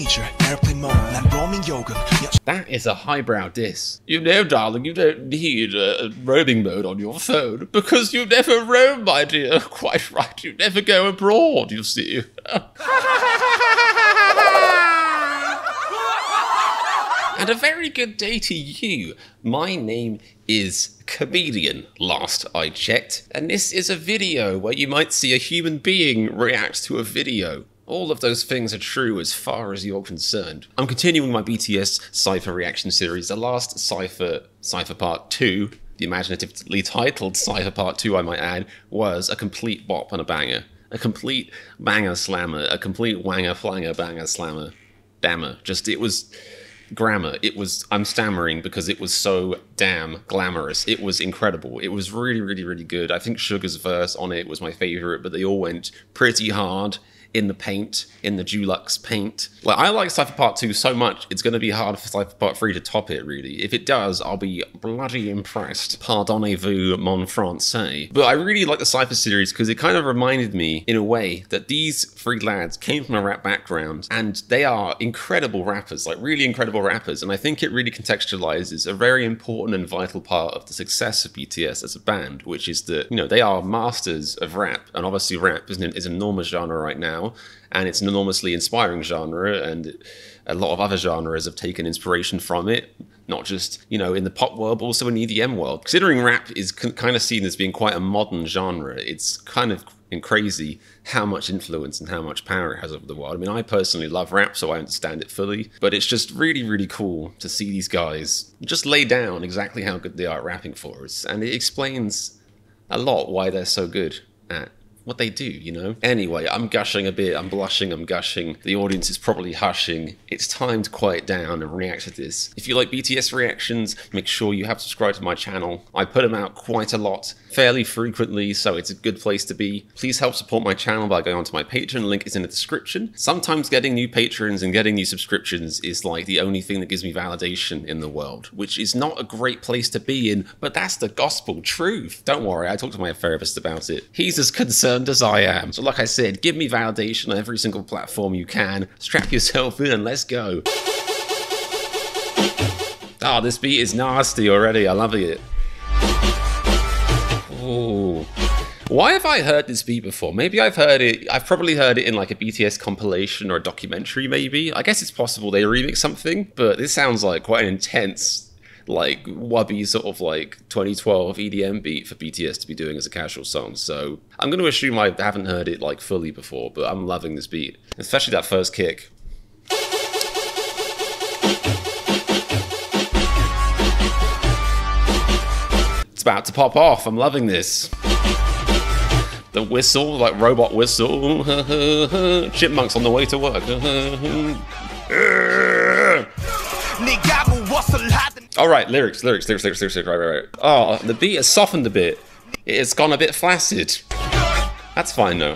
feature, airplane mode, 난 roaming 요금. That is a highbrow diss. You know, darling, you don't need roaming mode on your phone because you never roam, my dear. Quite right, you never go abroad, you see. And a very good day to you. My name is Comedian, last I checked. And this is a video where you might see a human being react to a video. All of those things are true as far as you're concerned. I'm continuing my BTS Cypher reaction series. The last Cypher Part 2, the imaginatively titled Cypher Part 2 I might add, was a complete bop and a banger. A complete banger slammer. A complete wanger flanger banger slammer. Dammer. Just, it was... grammar. It was, I'm stammering because it was so damn glamorous. It was incredible. It was really, really, really good. I think Sugar's verse on it was my favorite, but they all went pretty hard in the paint, in the Dulux paint. Like, I like Cypher Part 2 so much, it's going to be hard for Cypher Part 3 to top it, really. If it does, I'll be bloody impressed. Pardonnez-vous, mon français. But I really like the Cypher series because it kind of reminded me, in a way, that these three lads came from a rap background, and they are incredible rappers, like really incredible rappers, and I think it really contextualizes a very important and vital part of the success of BTS as a band, which is that, you know, they are masters of rap, and obviously rap is an enormous genre right now, and it's an enormously inspiring genre, and a lot of other genres have taken inspiration from it, not just, you know, in the pop world, but also in the EDM world. Considering rap is kind of seen as being quite a modern genre, it's kind of crazy how much influence and how much power it has over the world. I mean, I personally love rap, so I understand it fully, but it's just really, really cool to see these guys just lay down exactly how good they are at rapping for us, and it explains a lot why they're so good at what they do, you know? Anyway, I'm gushing a bit, I'm blushing, I'm gushing. The audience is probably hushing. It's time to quiet down and react to this. If you like BTS reactions, make sure you have subscribed to my channel. I put them out quite a lot, fairly frequently, so it's a good place to be. Please help support my channel by going onto my Patreon, link is in the description. Sometimes getting new patrons and getting new subscriptions is like the only thing that gives me validation in the world, which is not a great place to be in, but that's the gospel truth. Don't worry, I talked to my therapist about it. He's as concerned as I am. So like I said, give me validation on every single platform you can. Strap yourself in and let's go. Oh, this beat is nasty already. I love it. Oh. Why have I heard this beat before? Maybe I've probably heard it in like a BTS compilation or a documentary maybe. I guess it's possible they remix something, but this sounds like quite an intense, like wubby sort of like 2012 EDM beat for BTS to be doing as a casual song. So I'm going to assume I haven't heard it like fully before, but I'm loving this beat, especially that first kick. It's about to pop off. I'm loving this. The whistle, like robot whistle. Chipmunks on the way to work. All right, lyrics, right. Oh, the beat has softened a bit. It's gone a bit flaccid. That's fine though.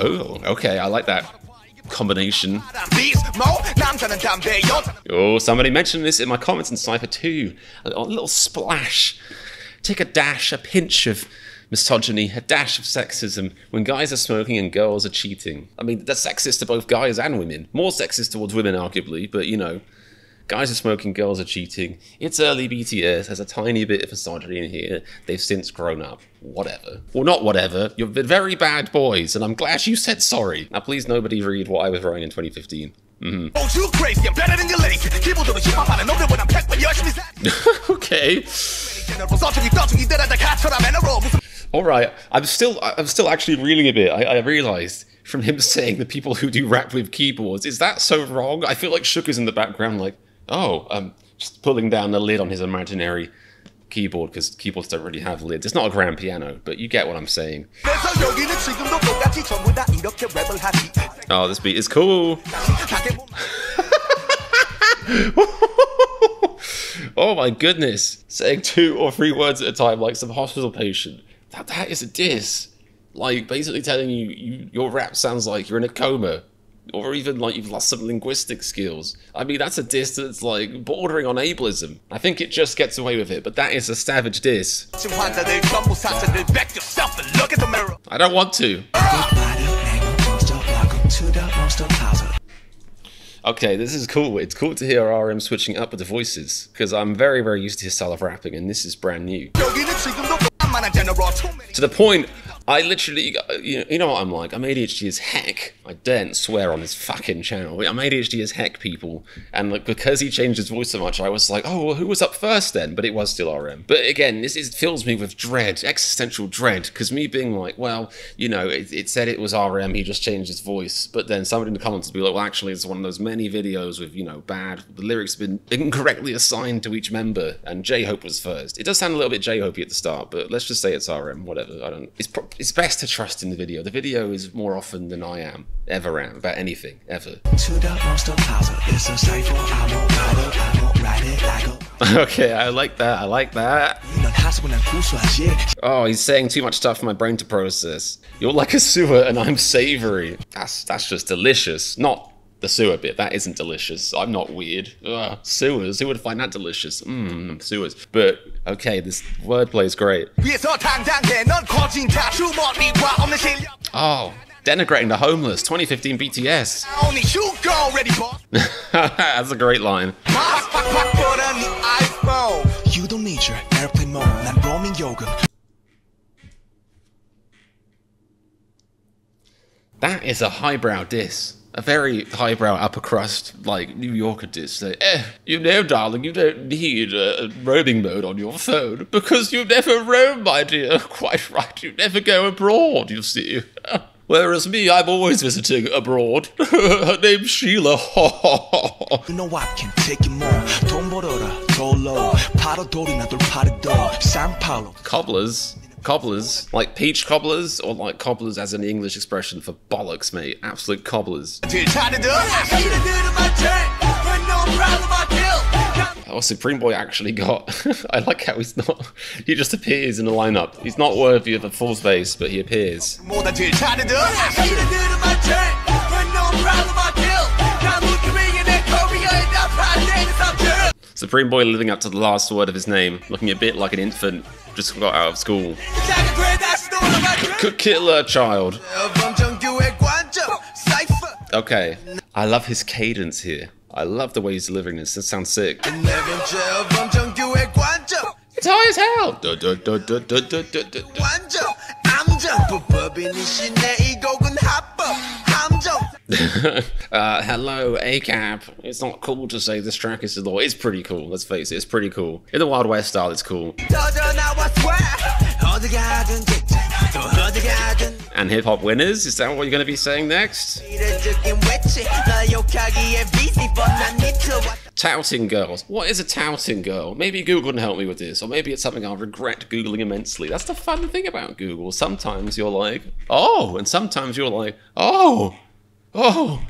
Oh, okay, I like that combination. Oh, somebody mentioned this in my comments in Cypher 2. A little splash. Take a dash, a pinch of misogyny, a dash of sexism when guys are smoking and girls are cheating. I mean, that's sexist to both guys and women. More sexist towards women, arguably, but you know, guys are smoking, girls are cheating. It's early BTS, there's a tiny bit of misogyny in here. They've since grown up. Whatever. Well, not whatever. You're very bad boys, and I'm glad you said sorry. Now, please nobody read what I was writing in 2015. Oh, you crazy, I'm better than your legs. Okay. All right, I'm still actually reeling a bit. I realized from him saying the people who do rap with keyboards, is that so wrong? I feel like Sugar's in the background like, oh, just pulling down the lid on his imaginary keyboard, because keyboards don't really have lids. It's not a grand piano, but you get what I'm saying. Oh, this beat is cool. Oh my goodness. Saying 2 or 3 words at a time like some hospital patient. That is a diss. Like, basically telling you your rap sounds like you're in a coma. Or even like you've lost some linguistic skills. I mean, that's a diss that's like bordering on ableism. I think it just gets away with it, but that is a savage diss. I don't want to. Okay, this is cool. It's cool to hear RM switching up with the voices, because I'm very, very used to his style of rapping, and this is brand new. To the point, I literally, you know what I'm like, I'm ADHD as heck. I daren't swear on this fucking channel. I'm ADHD as heck, people. And like, because he changed his voice so much, I was like, oh, well, who was up first then? But it was still RM. But again, this fills me with dread, existential dread, because me being like, well, you know, it said it was RM, he just changed his voice. But then somebody in the comments would be like, well, actually, it's one of those many videos with, you know, the lyrics have been incorrectly assigned to each member, and J-Hope was first. It does sound a little bit J-Hopey at the start, but let's just say it's RM, whatever. I don't. It's best to trust in the video. The video is more often than I am, ever am, about anything, ever. Okay, I like that, I like that. Oh, he's saying too much stuff for my brain to process. You're like a sewer and I'm savory. That's just delicious. Not the sewer bit, that isn't delicious. I'm not weird. Ugh, sewers, who would find that delicious? Sewers. But, okay, this wordplay is great. Oh, denigrating the homeless, 2015 BTS. That's a great line. You don't need your airplane mode, 난 roaming 요금. That is a highbrow diss. A very highbrow upper crust, like, New Yorker diss. Say, you know, darling, you don't need a roaming mode on your phone, because you never roam, my dear. Quite right, you never go abroad, you see. Whereas me, I'm always visiting abroad. Her name's Sheila. You know I can take you more. 돈 벌어라, dollar. 파도 돌이나 돌파리도. San Paulo. Cobblers, like peach cobblers, or like cobblers as an English expression for bollocks, mate. Absolute cobblers. Oh, Supreme Boy actually got... I like how he's not... He just appears in the lineup. He's not worthy of a full space, but he appears. Supreme Boy living up to the last word of his name, looking a bit like an infant just got out of school. Could kill a child. Okay, I love his cadence here. I love the way he's delivering this. This sounds sick. It's high as hell. Hello, ACAP. It's not cool to say this track is the law. It's pretty cool, let's face it, it's pretty cool. In the Wild West style, it's cool. And hip hop winners, is that what you're going to be saying next? Touting girls. What is a touting girl? Maybe Google can help me with this, or maybe it's something I'll regret Googling immensely. That's the fun thing about Google. Sometimes you're like, oh, and sometimes you're like, oh. Well,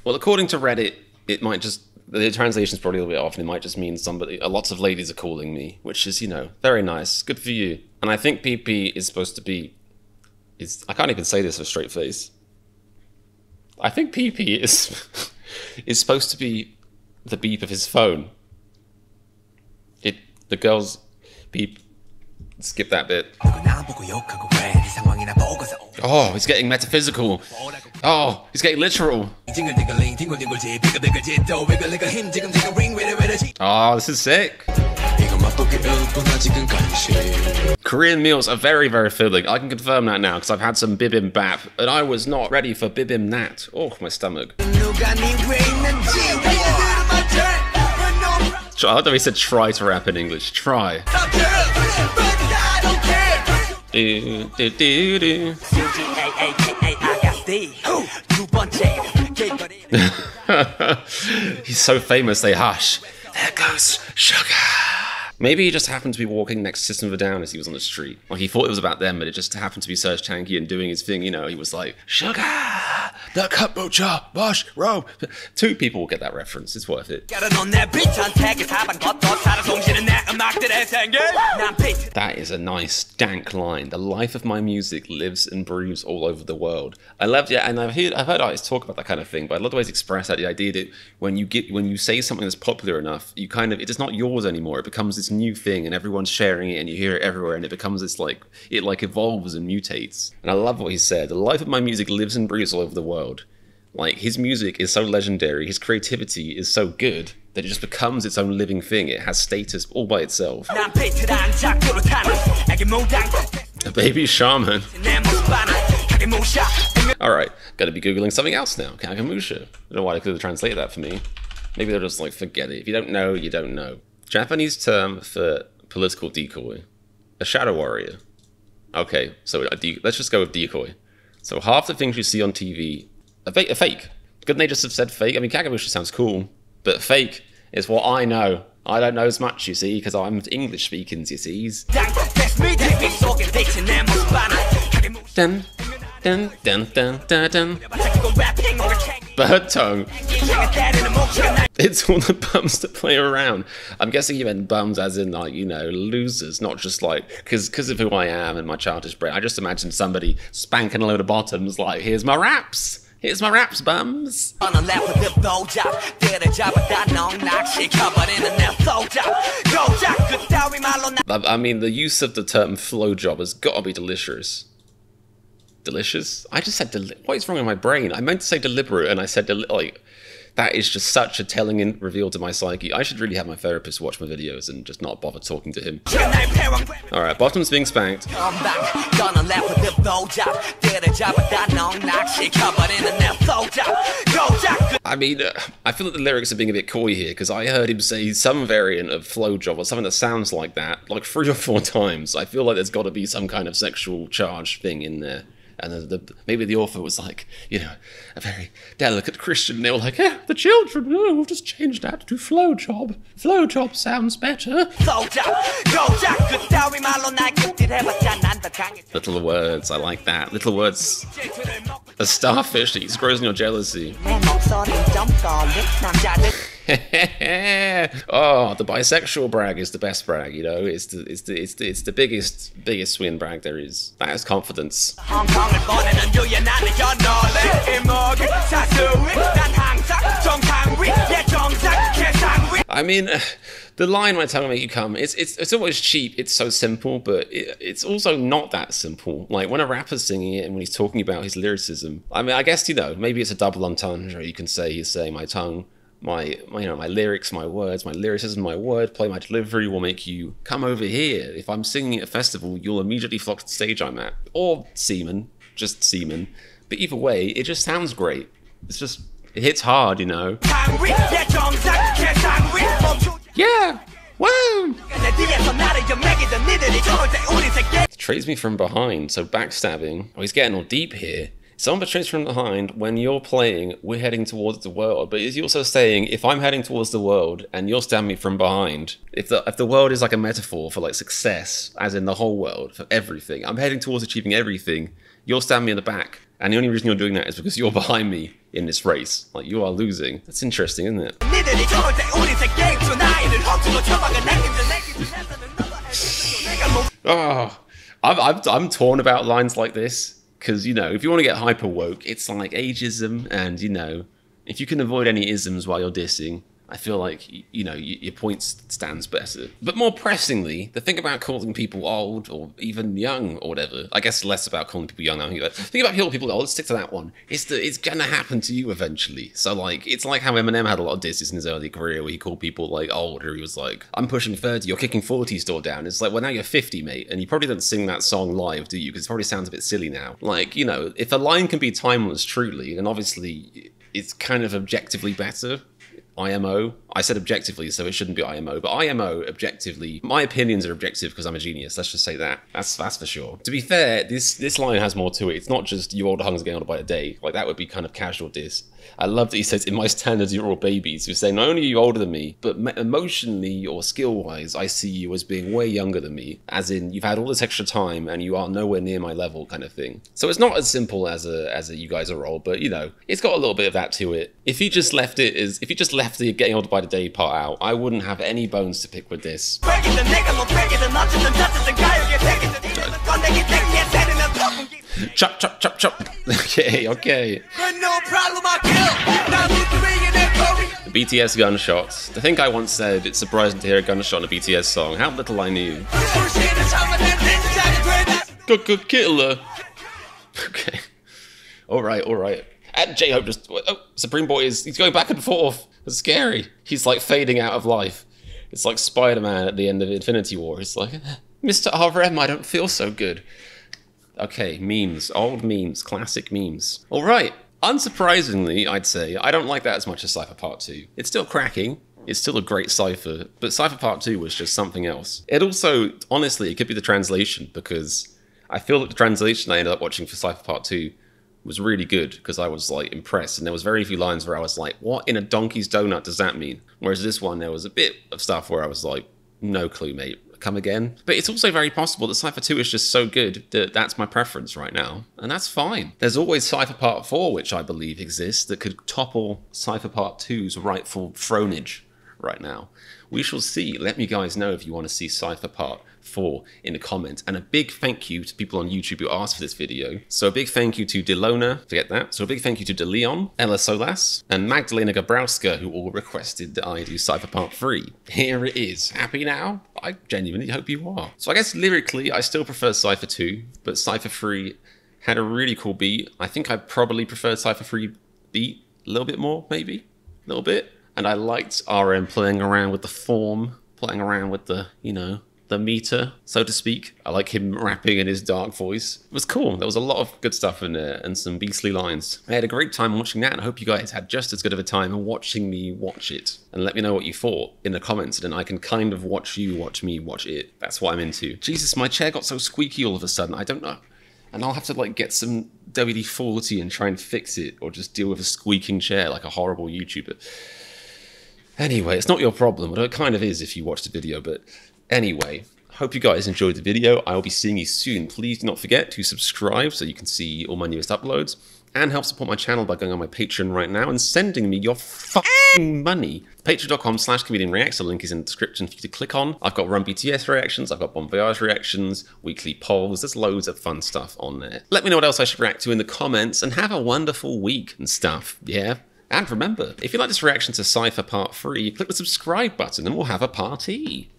according to Reddit, it might just, the translation's probably a little bit off, and it might just mean somebody, lots of ladies are calling me, which is, you know, very nice. Good for you. And I think PP is supposed to be, I can't even say this with a straight face. I think PP is supposed to be the beep of his phone. The girl's beep. Skip that bit. Oh, he's getting metaphysical. Oh, he's getting literal. Oh, this is sick. Korean meals are very, very filling. I can confirm that now because I've had some bibimbap and I was not ready for bibimnat. Oh, my stomach. I love that he said try to rap in English. Try. He's so famous, they hush. There goes Sugar. Maybe he just happened to be walking next to System of a Down as he was on the street. Like, he thought it was about them, but it just happened to be Serge Tankian and doing his thing, you know. He was like, Sugar, the kombucha, mushroom. 2 people will get that reference. It's worth it. That is a nice, dank line. The life of my music lives and breathes all over the world. I love it, and I've heard artists talk about that kind of thing, but I love the way it's expressed that, the idea that when you say something that's popular enough, you kind of, it's not yours anymore. It becomes this new thing, and everyone's sharing it, and you hear it everywhere, and it becomes this it evolves and mutates. And I love what he said. The life of my music lives and breathes all over the world. Like, his music is so legendary, his creativity is so good, that it just becomes its own living thing. It has status all by itself. A baby shaman. Alright, gotta be Googling something else now. Kagamusha. I don't know why they could have translated that for me. Maybe they're just like, forget it. If you don't know, you don't know. Japanese term for political decoy. A shadow warrior. Okay, so let's just go with decoy. So half the things you see on TV are fake. Couldn't they just have said fake? I mean, Kagamusha sounds cool, but fake is what I know. I don't know as much, you see, because I'm English speaking, you see. Dun, dun, dun, dun, dun, dun. Bird tongue. It's all the bums that play around. I'm guessing you meant bums as in, like, you know, losers, not just like, because of who I am and my childish brain. I just imagine somebody spanking a load of bottoms like, here's my raps. Here's my raps, bums. I mean, the use of the term flow job has got to be delicious. Delicious? I just said what is wrong with my brain? I meant to say deliberate, and I said like. That is just such a telling reveal to my psyche. I should really have my therapist watch my videos and just not bother talking to him. Alright, bottom's being spanked. I mean, I feel like the lyrics are being a bit coy here, because I heard him say some variant of flow job or something that sounds like that, like 3 or 4 times. I feel like there's got to be some kind of sexual charge thing in there. And maybe the author was like, you know, a very delicate Christian. They were like, yeah, the children, oh, we'll just change that to flow job. Flow job sounds better. Little words, I like that. Little words. A starfish that grows in your jealousy. Oh, the bisexual brag is the best brag, you know. It's the biggest swing brag there is. That is confidence. I mean, the line "my tongue will make you come," it's always cheap. It's so simple, but it's also not that simple. Like when a rapper's singing it and when he's talking about his lyricism, I mean, I guess, you know, maybe it's a double entendre. You can say he's saying my tongue. My lyrics, my words, my lyricism, my wordplay, my delivery will make you come over here. If I'm singing at a festival, you'll immediately flock to the stage I'm at. Or semen, just semen. But either way, it just sounds great. It's just, it hits hard, you know. Yeah! Woo! Betrays me from behind, so backstabbing. Oh, he's getting all deep here. Someone betrays from behind when you're playing, we're heading towards the world. But is he also saying, if I'm heading towards the world and you're stabbing me from behind, if the world is like a metaphor for like success, as in the whole world, for everything, I'm heading towards achieving everything, you're stabbing me in the back. And the only reason you're doing that is because you're behind me in this race. Like, you are losing. That's interesting, isn't it? Oh, I'm torn about lines like this. Because, you know, if you want to get hyper woke, it's like ageism, and, you know, if you can avoid any isms while you're dissing, I feel like, you know, your point stands better. But more pressingly, the thing about calling people old or even young or whatever, I guess less about calling people young now. The thing about calling people old, let's stick to that one, is that it's going to happen to you eventually. So, like, it's like how Eminem had a lot of disses in his early career where he called people, like, older. He was like, I'm pushing 30, you're kicking 40's door down. It's like, well, now you're 50, mate, and you probably don't sing that song live, do you? Because it probably sounds a bit silly now. Like, you know, if a line can be timeless truly, then obviously it's kind of objectively better. IMO. I said objectively, so it shouldn't be IMO, but IMO, objectively, my opinions are objective because I'm a genius. Let's just say that. That's for sure. To be fair, this line has more to it. It's not just you older hungs getting older by a day. Like, that would be kind of casual diss. I love that he says, in my standards, you're all babies. He's saying, not only are you older than me, but emotionally or skill-wise, I see you as being way younger than me. As in, you've had all this extra time and you are nowhere near my level kind of thing. So it's not as simple as a you guys are old, but, you know, it's got a little bit of that to it. If he just left left the getting older by the day part out, I wouldn't have any bones to pick with this. Chop, chop, chop, chop. Okay, okay. The BTS gunshots. I think I once said it's surprising to hear a gunshot in a BTS song. How little I knew. Killer. Okay. Alright. And J-Hope just... Oh, Supreme Boy he's going back and forth. It's scary. He's like fading out of life. It's like Spider-Man at the end of Infinity War. It's like, Mr. RM, I don't feel so good. Okay, memes. Old memes. Classic memes. Alright. Unsurprisingly, I'd say, I don't like that as much as Cypher Part 2. It's still cracking. It's still a great Cypher. But Cypher Part 2 was just something else. It also, honestly, it could be the translation, because I feel that the translation I ended up watching for Cypher Part 2 was really good, because I was like impressed, and there was very few lines where I was like, what in a donkey's donut does that mean? Whereas this one, there was a bit of stuff where I was like, no clue, mate. Come again. But it's also very possible that Cypher 2 is just so good that that's my preference right now, and that's fine. There's always Cypher Part 4, which I believe exists, that could topple Cypher Part 2's rightful thronage right now. We shall see. Let me guys know if you want to see Cypher Part 4 in the comments. And a big thank you to people on YouTube who asked for this video. So a big thank you to Delona, forget that. So a big thank you to DeLeon, Ella Solas, and Magdalena Gabrowska, who all requested that I do Cypher Part 3. Here it is. Happy now? I genuinely hope you are. So I guess lyrically, I still prefer Cypher 2, but Cypher 3 had a really cool beat. I think I probably preferred Cypher 3 beat a little bit more, maybe? A little bit. And I liked RM playing around with the form, playing around with the, you know, the meter, so to speak. I like him rapping in his dark voice. It was cool. There was a lot of good stuff in there and some beastly lines. I had a great time watching that, and I hope you guys had just as good of a time watching me watch it. And let me know what you thought in the comments, and then I can kind of watch you watch me watch it. That's what I'm into. Jesus, my chair got so squeaky all of a sudden. I don't know. And I'll have to like get some WD-40 and try and fix it, or just deal with a squeaking chair like a horrible YouTuber. Anyway, it's not your problem, but it kind of is if you watch the video, but anyway, hope you guys enjoyed the video. I will be seeing you soon. Please do not forget to subscribe so you can see all my newest uploads, and help support my channel by going on my Patreon right now and sending me your fucking money. Patreon.com/ComedianReacts. The link is in the description for you to click on. I've got Run BTS reactions, I've got Bon Voyage reactions, weekly polls, there's loads of fun stuff on there. Let me know what else I should react to in the comments, and have a wonderful week and stuff, yeah? And remember, if you like this reaction to Cypher Part 3, click the subscribe button and we'll have a party.